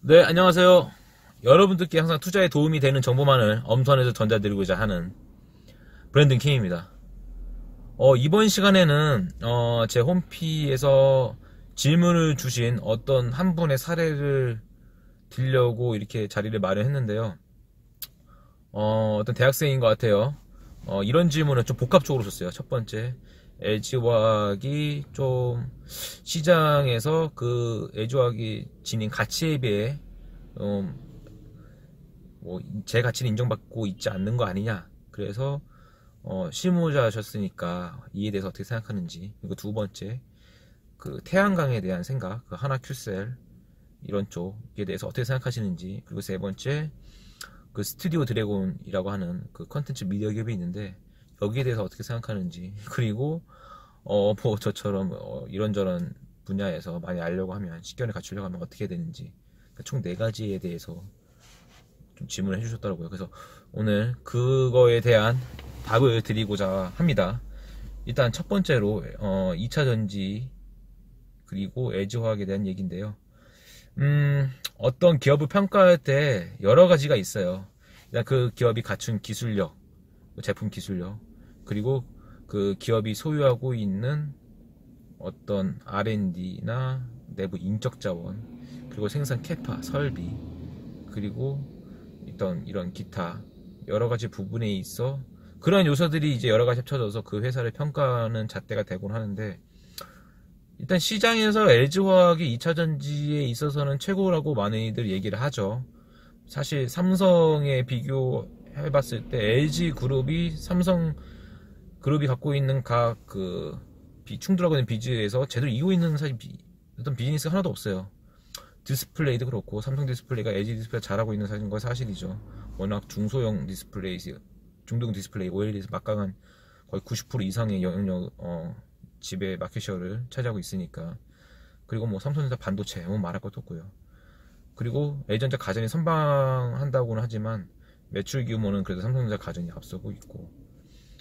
네, 안녕하세요. 여러분들께 항상 투자에 도움이 되는 정보만을 엄선해서 전달드리고자 하는 브랜든 킴입니다. 이번 시간에는 제 홈피에서 질문을 주신 어떤 한 분의 사례를 들려고 이렇게 자리를 마련했는데요. 어떤 대학생인 것 같아요. 이런 질문을 좀 복합적으로 줬어요. 첫 번째, LG화학이 좀 시장에서 그 LG화학이 지닌 가치에 비해 제 가치를 인정받고 있지 않는 거 아니냐. 그래서 실무자셨으니까 이에 대해서 어떻게 생각하는지. 그리고 두 번째, 그 태양광에 대한 생각, 그 하나큐셀 이런 쪽에 대해서 어떻게 생각하시는지. 그리고 세 번째, 그 스튜디오 드래곤이라고 하는 그 컨텐츠 미디어 기업이 있는데 여기에 대해서 어떻게 생각하는지. 그리고 뭐 저처럼 이런저런 분야에서 많이 알려고 하면, 식견을 갖추려고 하면 어떻게 되는지. 그러니까 총 네 가지에 대해서 좀 질문을 해주셨더라고요. 그래서 오늘 그거에 대한 답을 드리고자 합니다. 일단 첫 번째로 2차전지 그리고 LG화학에 대한 얘기인데요. 어떤 기업을 평가할 때 여러 가지가 있어요. 일단 그 기업이 갖춘 기술력, 제품 기술력, 그리고 그 기업이 소유하고 있는 어떤 R&D나 내부 인적 자원, 그리고 생산 캐파, 설비, 그리고 이런 기타 여러 가지 부분에 있어 그런 요소들이 이제 여러 가지 합쳐져서 그 회사를 평가하는 잣대가 되곤 하는데, 일단 시장에서 LG화학이 2차전지에 있어서는 최고라고 많이들 얘기를 하죠. 사실 삼성에 비교해봤을 때 LG그룹이 삼성그룹이 갖고 있는 각 그 충돌하고 있는 비즈에서 제대로 이기고 있는 사실 어떤 비즈니스가 하나도 없어요. 디스플레이도 그렇고 삼성 디스플레이가 LG 디스플레이가 잘하고 있는 건 사실이죠. 워낙 중소형 디스플레이, 중등 디스플레이, OLED에서 막강한 거의 90% 이상의 영역 지배 마켓셔를 차지하고 있으니까. 그리고 뭐 삼성전자 반도체 뭐 말할 것도 없고요. 그리고 LG전자 가전이 선방한다고는 하지만 매출 규모는 그래도 삼성전자 가전이 앞서고 있고,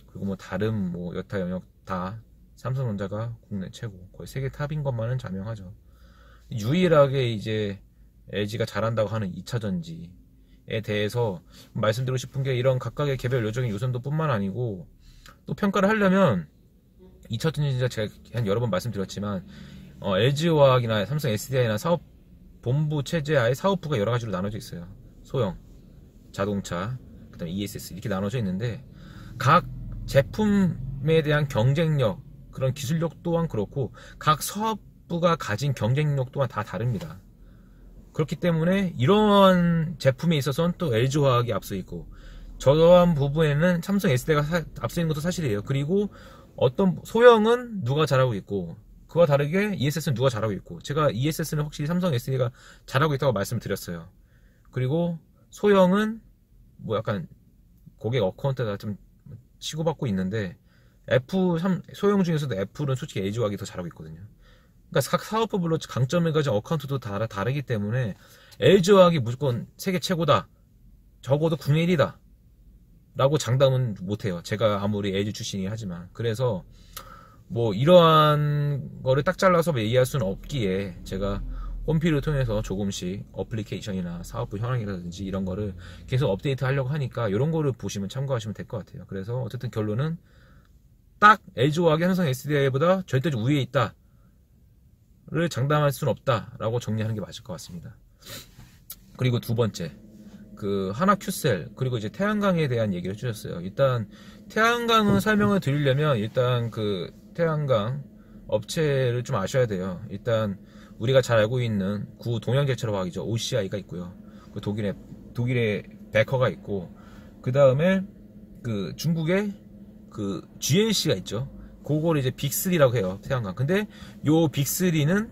그리고 뭐 다른 뭐 여타 영역 다 삼성전자가 국내 최고, 거의 세계 탑인 것만은 자명하죠. 유일하게 이제 LG가 잘한다고 하는 2차전지에 대해서 말씀드리고 싶은 게, 이런 각각의 개별 요정의 요소도 뿐만 아니고 또 평가를 하려면 2차전지, 제가 한 여러 번 말씀드렸지만 LG화학이나 삼성 SDI나 사업 본부 체제하에 사업부가 여러 가지로 나눠져 있어요. 소형, 자동차, 그 다음에 ESS 이렇게 나눠져 있는데 각 제품에 대한 경쟁력, 그런 기술력 또한 그렇고 각 사업부가 가진 경쟁력 또한 다 다릅니다. 그렇기 때문에 이런 제품에 있어서는 또 LG화학이 앞서 있고, 저러한 부분에는 삼성 SDI가 앞서 있는 것도 사실이에요. 그리고 어떤 소형은 누가 잘하고 있고, 그와 다르게 ESS는 누가 잘하고 있고, 제가 ESS는 확실히 삼성 SDI가 잘하고 있다고 말씀을 드렸어요. 그리고 소형은 뭐 약간 고객 어카운트가 좀 치고받고 있는데, 소형 중에서도 애플은 솔직히 LG화학이 더 잘하고 있거든요. 그러니까 각 사업부별로 강점을 가진 어카운트도 다르기 때문에 LG화학이 무조건 세계 최고다, 적어도 국내 1위다 라고 장담은 못해요. 제가 아무리 LG 출신이 하지만. 그래서 뭐 이러한 거를 딱 잘라서 얘기할 수는 없기에 제가 홈피를 통해서 조금씩 어플리케이션이나 사업부 현황이라든지 이런 거를 계속 업데이트 하려고 하니까 이런 거를 보시면 참고하시면 될 것 같아요. 그래서 어쨌든 결론은 딱 LG화학이 삼성 SDI보다 절대적 우위에 있다 를 장담할 수는 없다 라고 정리하는 게 맞을 것 같습니다. 그리고 두 번째, 그 하나큐셀 그리고 이제 태양광에 대한 얘기를 해주셨어요. 일단 태양광은 설명을 드리려면 일단 그 태양광 업체를 좀 아셔야 돼요. 일단 우리가 잘 알고 있는 구동양제철화학이죠. OCI가 있고요. 그 독일의 베커가 있고, 그 다음에 그 중국의 그 GLC가 있죠. 그거를 이제 빅3라고 해요, 태양광. 근데 요 빅3는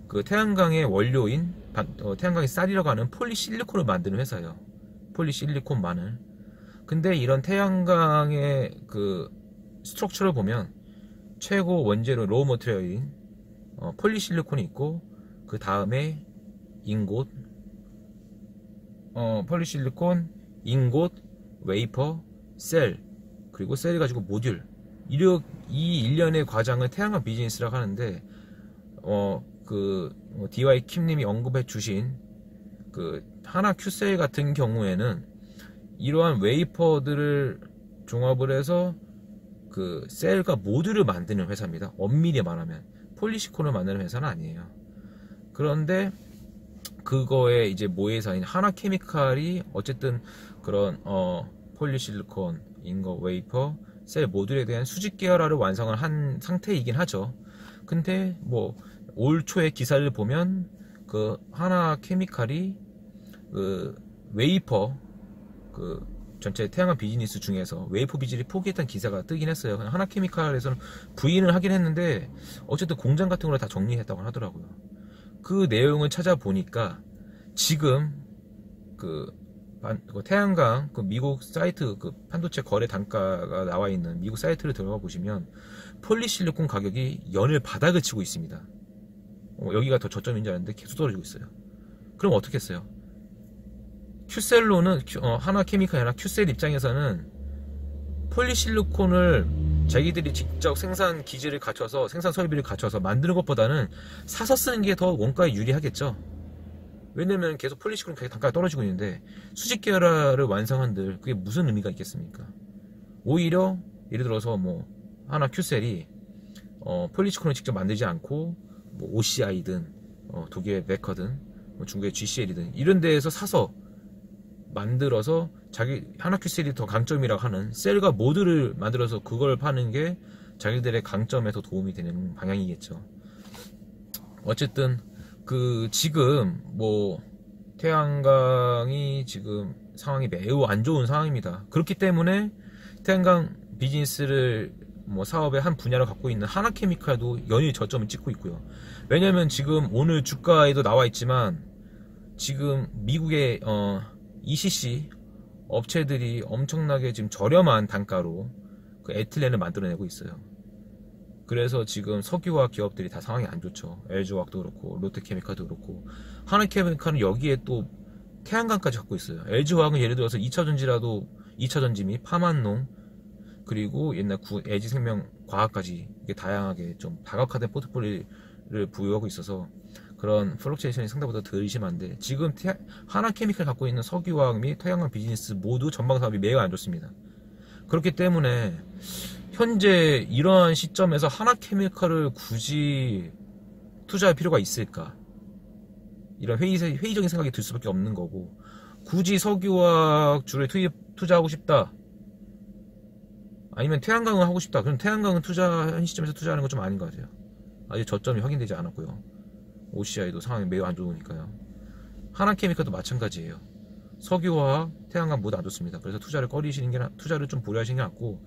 그 태양광의 원료인 태양광의 쌀이라고 하는 폴리실리콘을 만드는 회사예요. 폴리실리콘만을. 근데 이런 태양광의 그 스트럭처를 보면 최고 원재료 로우 머티리얼인 폴리실리콘이 있고, 그 다음에 인곳, 폴리실리콘, 인곳, 웨이퍼, 셀, 그리고 셀이 가지고 모듈, 이 일련의 과정을 태양광 비즈니스라고 하는데, DY 킴님이 언급해 주신 그 하나 큐셀 같은 경우에는 이러한 웨이퍼들을 종합을 해서 그 셀과 모듈을 만드는 회사입니다. 엄밀히 말하면 폴리시콘을 만드는 회사는 아니에요. 그런데 그거에 이제 모회사인 하나케미칼이 어쨌든 그런 폴리실리콘, 인거, 웨이퍼, 셀 모듈에 대한 수직 계열화를 완성을 한 상태이긴 하죠. 근데 뭐 올 초에 기사를 보면 그 하나케미칼이 그 웨이퍼 그 전체 태양광 비즈니스 중에서 웨이퍼 비즈를 포기했다는 기사가 뜨긴 했어요. 하나케미칼에서는 부인을 하긴 했는데 어쨌든 공장 같은 걸 다 정리했다고 하더라고요. 그 내용을 찾아보니까 지금 그 태양광 그 미국 사이트 그 반도체 거래 단가가 나와 있는 미국 사이트를 들어가 보시면 폴리실리콘 가격이 연일 바닥을 치고 있습니다. 여기가 더 저점인 줄 알았는데 계속 떨어지고 있어요. 그럼 어떻게 했어요? 큐셀로는 하나케미칼이 아니라 큐셀 입장에서는 폴리실리콘을 자기들이 직접 생산 기지를 갖춰서 생산 설비를 갖춰서 만드는 것보다는 사서 쓰는 게 더 원가에 유리하겠죠. 왜냐면 계속 폴리실리콘 가격 단가가 떨어지고 있는데 수직 계열화를 완성한들 그게 무슨 의미가 있겠습니까? 오히려 예를 들어서 뭐 하나 큐셀이 폴리실리콘을 직접 만들지 않고 뭐 OCI든 독일의 메커든 뭐 중국의 GCL이든 이런 데에서 사서 만들어서 자기 하나 큐셀이 더 강점이라고 하는 셀과 모듈을 만들어서 그걸 파는 게 자기들의 강점에 더 도움이 되는 방향이겠죠. 어쨌든 그 지금 뭐 태양광이 지금 상황이 매우 안 좋은 상황입니다. 그렇기 때문에 태양광 비즈니스를 뭐 사업의 한 분야를 갖고 있는 하나케미칼도 연일 저점을 찍고 있고요. 왜냐면 지금 오늘 주가에도 나와 있지만 지금 미국의 ECC 업체들이 엄청나게 지금 저렴한 단가로 그 에틸렌을 만들어내고 있어요. 그래서 지금 석유화학 기업들이 다 상황이 안 좋죠. LG화학도 그렇고 롯데케미칼도 그렇고 하나케미칼은 여기에 또 태양광까지 갖고 있어요. LG화학은 예를 들어서 2차전지라도 2차전지 및 파만농 그리고 옛날 LG생명 과학까지 이게 다양하게 좀 다각화된 포트폴리오를 부여하고 있어서 그런 플럭체이션이 상대보다 덜 심한데 지금 하나케미칼 갖고 있는 석유화학 및 태양광 비즈니스 모두 전방 사업이 매우 안 좋습니다. 그렇기 때문에 현재 이러한 시점에서 하나케미칼을 굳이 투자할 필요가 있을까? 이런 회의적인 생각이 들 수밖에 없는 거고 굳이 석유화학 주를 투자하고 싶다. 아니면 태양광을 하고 싶다. 그럼 태양광은 현 시점에서 투자하는 건 좀 아닌 것 같아요. 아직 저점이 확인되지 않았고요. OCI도 상황이 매우 안 좋으니까요. 하나케미칼도 마찬가지예요. 석유화학, 태양광 모두 안 좋습니다. 그래서 투자를 좀 보류하시는 게 낫고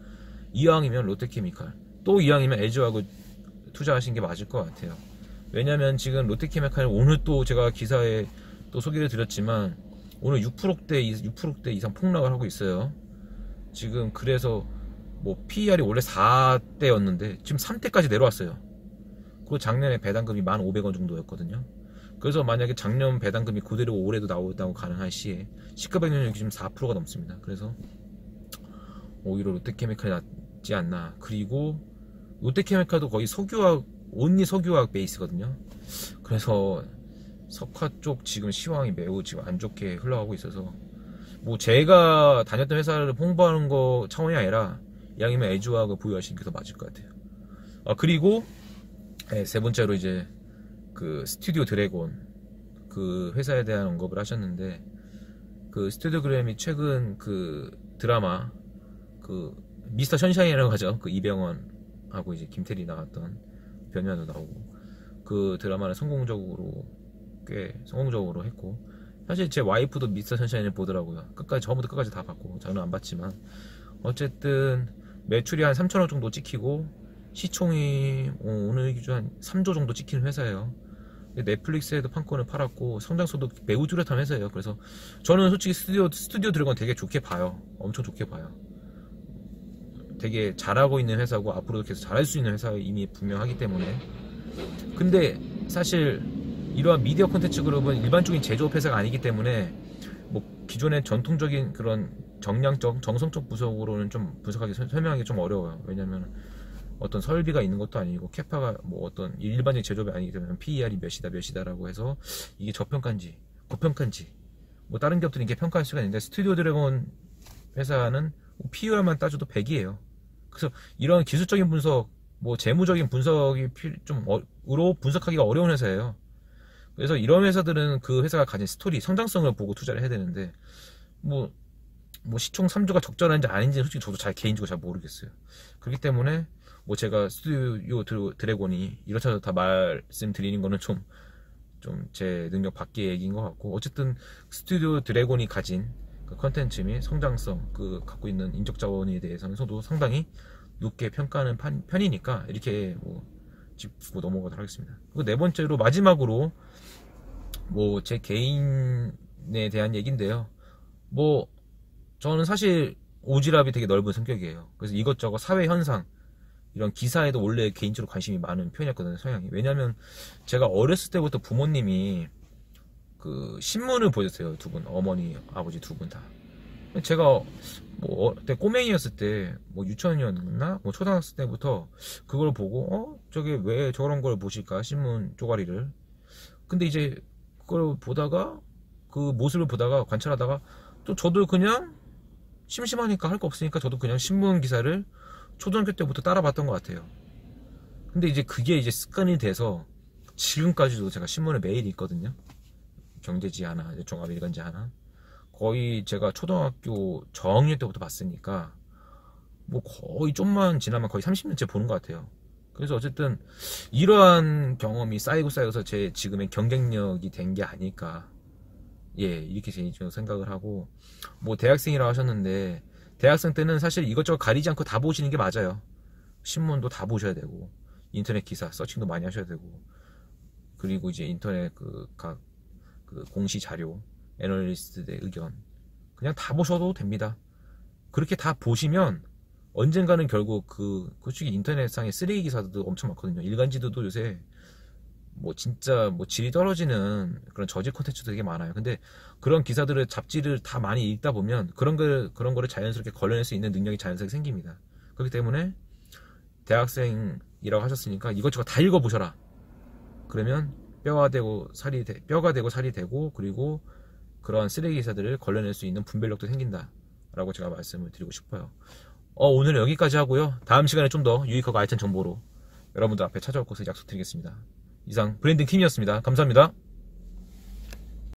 이왕이면 롯데케미칼 또 이왕이면 LG화학을 투자하시는 게 맞을 것 같아요. 왜냐면 지금 롯데케미칼 오늘 또 제가 기사에 또 소개를 드렸지만 오늘 6% 이상 폭락을 하고 있어요. 지금 그래서 뭐 PER이 원래 4대였는데 지금 3대까지 내려왔어요. 그리고 작년에 배당금이 1,500원 정도였거든요. 그래서 만약에 작년 배당금이 그대로 올해도 나온다고 가능한 시에 시가배당률이 지금 4%가 넘습니다. 그래서 오히려 롯데케미칼이 낫지 않나. 그리고 롯데케미칼도 거의 온리 석유화학 베이스거든요. 그래서 석화 쪽 지금 시황이 매우 지금 안 좋게 흘러가고 있어서 뭐 제가 다녔던 회사를 홍보하는 거 차원이 아니라 이왕이면 LG화학을 보유하시는 게 더 맞을 것 같아요. 그리고 세 번째로 이제 그 스튜디오 드래곤 그 회사에 대한 언급을 하셨는데 그 스튜디오 드래곤이 최근 그 드라마 그 미스터 션샤인이라고 하죠. 그 이병헌하고 이제 김태리 나왔던 변현도 나오고 그 드라마를 꽤 성공적으로 했고 사실 제 와이프도 미스터 션샤인을 보더라고요. 처음부터 끝까지 다 봤고 저는 안 봤지만 어쨌든 매출이 한 3천억 정도 찍히고 시총이 오늘 기준 한 3조 정도 찍히는 회사예요. 넷플릭스에도 판권을 팔았고 성장성도 매우 뚜렷한 회사예요. 그래서 저는 솔직히 스튜디오 드래곤 되게 좋게 봐요. 엄청 좋게 봐요. 되게 잘하고 있는 회사고 앞으로도 계속 잘할 수 있는 회사 이미 분명하기 때문에. 근데 사실 이러한 미디어 콘텐츠 그룹은 일반적인 제조업 회사가 아니기 때문에 뭐 기존의 전통적인 그런 정성적 분석으로는 좀 분석하기 설명하기 좀 어려워요. 왜냐면 어떤 설비가 있는 것도 아니고 캐파가 뭐 어떤 일반적인 제조업이 아니기 때문에 PER이 몇이다라고 해서 이게 저평가인지 고평가인지, 뭐 다른 기업들이 이렇게 평가할 수가 있는데 스튜디오 드래곤 회사는 PUR만 따져도 100이에요. 그래서 이런 기술적인 분석, 뭐 재무적인 분석이 으로 분석하기가 어려운 회사예요. 그래서 이런 회사들은 그 회사가 가진 스토리, 성장성을 보고 투자를 해야 되는데, 뭐 시총 3조가 적절한지 아닌지는 솔직히 저도 개인적으로 잘 모르겠어요. 그렇기 때문에 뭐 제가 스튜디오 드래곤이 이렇다 말씀드리는 거는 좀 제 능력 밖의 얘기인 것 같고, 어쨌든 스튜디오 드래곤이 가진 그 컨텐츠 및 성장성, 그 갖고 있는 인적 자원에 대해서는 저도 상당히 높게 평가하는 편이니까 이렇게 뭐 짚고 넘어가도록 하겠습니다. 그리고 네 번째로 마지막으로 뭐 제 개인에 대한 얘기인데요. 뭐 저는 사실 오지랖이 되게 넓은 성격이에요. 그래서 이것저것 사회 현상, 이런 기사에도 원래 개인적으로 관심이 많은 편이었거든요, 성향이. 왜냐면 제가 어렸을 때부터 부모님이 그 신문을 보셨어요, 두 분. 어머니, 아버지 두 분 다. 제가 뭐 그때 꼬맹이였을 때 뭐 유치원이었나 뭐 초등학생 때부터 그걸 보고 저게 왜 저런 걸 보실까, 신문 쪼가리를. 근데 이제 그걸 보다가, 그 모습을 보다가 관찰하다가 또 저도 그냥 심심하니까 할 거 없으니까 저도 그냥 신문 기사를 초등학교 때부터 따라봤던 것 같아요. 근데 이제 그게 이제 습관이 돼서 지금까지도 제가 신문을 매일 읽거든요. 경제지 하나, 종합일간지 하나. 거의 제가 초등학교 저학년 때부터 봤으니까 뭐 거의 좀만 지나면 거의 30년째 보는 것 같아요. 그래서 어쨌든 이러한 경험이 쌓여서 제 지금의 경쟁력이 된 게 아닐까, 이렇게 제 생각을 하고, 뭐 대학생이라고 하셨는데 대학생 때는 사실 이것저것 가리지 않고 다 보시는 게 맞아요. 신문도 다 보셔야 되고, 인터넷 기사 서칭도 많이 하셔야 되고, 그리고 이제 인터넷 각 공시 자료, 애널리스트의 의견 그냥 다 보셔도 됩니다. 그렇게 다 보시면 언젠가는 결국 솔직히 인터넷상의 쓰레기 기사도 엄청 많거든요. 일간지도도 요새 뭐 진짜 뭐 질이 떨어지는 그런 저질 콘텐츠도 되게 많아요. 근데 그런 기사들을, 잡지를 다 많이 읽다 보면 그런 거를 자연스럽게 걸러낼 수 있는 능력이 자연스럽게 생깁니다. 그렇기 때문에 대학생이라고 하셨으니까 이것저것 다 읽어보셔라. 그러면 뼈가 되고 살이 되고, 그리고 그러한 쓰레기 기사들을 걸러낼 수 있는 분별력도 생긴다 라고 제가 말씀을 드리고 싶어요. 오늘은 여기까지 하고요. 다음 시간에 좀 더 유익하고 알찬 정보로 여러분들 앞에 찾아올 것을 약속드리겠습니다. 이상 브랜딩 킴이었습니다. 감사합니다.